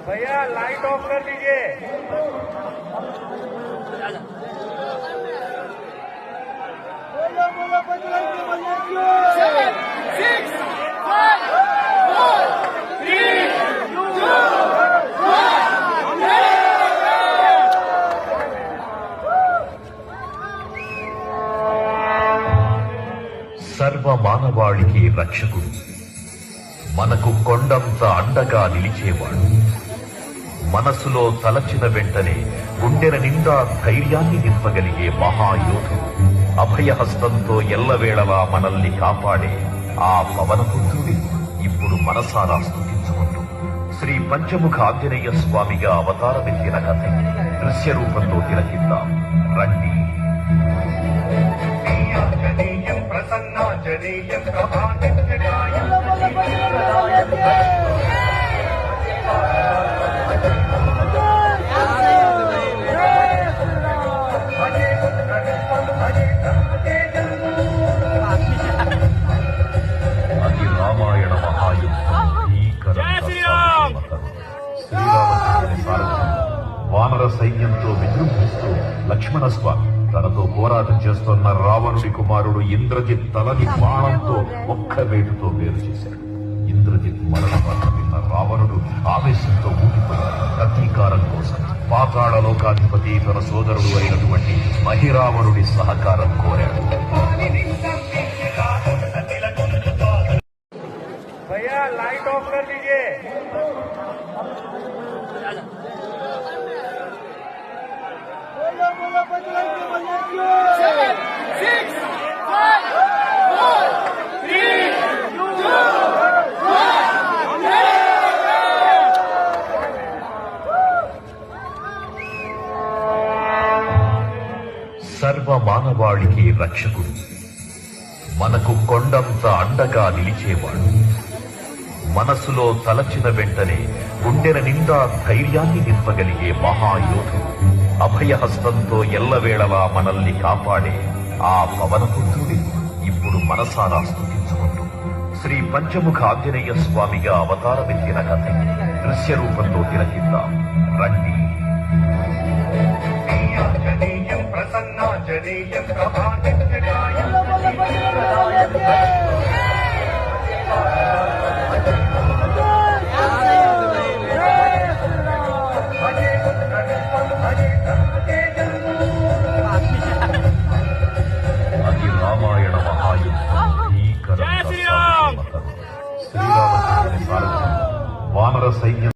भैया light of कर दीजिए। Seven, six, five, four, three, two, one. సర్వ మానవాళికి రక్షకుడు, మనకు కొండంత అండగా నిలిచేవాడు, మనసులో తలచిన వెంటనే గుండెల నిండా ధైర్యాన్ని నింపగలిగే మహాయోధుడు, అభయహస్తంతో ఎల్లవేళలా మనల్ని కాపాడే ఆ పవనపుత్రుడి ఇప్పుడు మనసారా స్తుతించుకుంటూ శ్రీ పంచముఖ ఆంజనేయ స్వామిగా అవతారమెత్తిన కథ దృశ్య రూపంలో తిలకిద్దాం రండి. ప్రసన్నాంజనేయం ప్రభానిత్యకాయం అది రామాయణ మహాయుద్ధం శ్రీరామచంద్రుని సారథ్యం వానర సైన్యంతో విజృంభిస్తూ లక్ష్మణస్వామి తనతో పోరాటం చేస్తున్న రావణుడి కుమారుడు ఇంద్రజిత్ తలని బాణంతో ఒక్క వేటుతో వేరు చేశాడు. ఇంద్రజిత్ మరణ వార్త విన్న రావణుడు ఆవేశంతో ఊగిపోయాడు. ప్రతీకారం కోసం పాతాళ లోకాధిపతి తన సోదరుడు అయినటువంటి మహిరావణుడి సహకారం కోరాడు. भैया लाइट ऑफ कर दीजिए। Seven, six, five, four, three, two, one. సర్వ మానవాళికి రక్షకుడు, మనకు కొండంత అండగా నిలిచేవాడు, మనసులో తలచిన వెంటనే గుండెల నిండా ధైర్యాన్ని నింపగలిగే మహాయోధుడు, అభయహస్తంతో ఎల్లవేళలా మనల్ని కాపాడే ఆ పవనపుత్రుడి ఇప్పుడు మనసారా స్తుతించుకుంటూ శ్రీ పంచముఖ ఆంజనేయ స్వామిగా అవతారమెత్తిన కథ దృశ్య రూపంలో తిలకిద్దాం రండి. ప్రసన్నాంజనేయం ప్రభానిత్యకాయం అది రామాయణ మహాయుద్ధం శ్రీరామచంద్రుని సారథ్యం వానర సైన్యం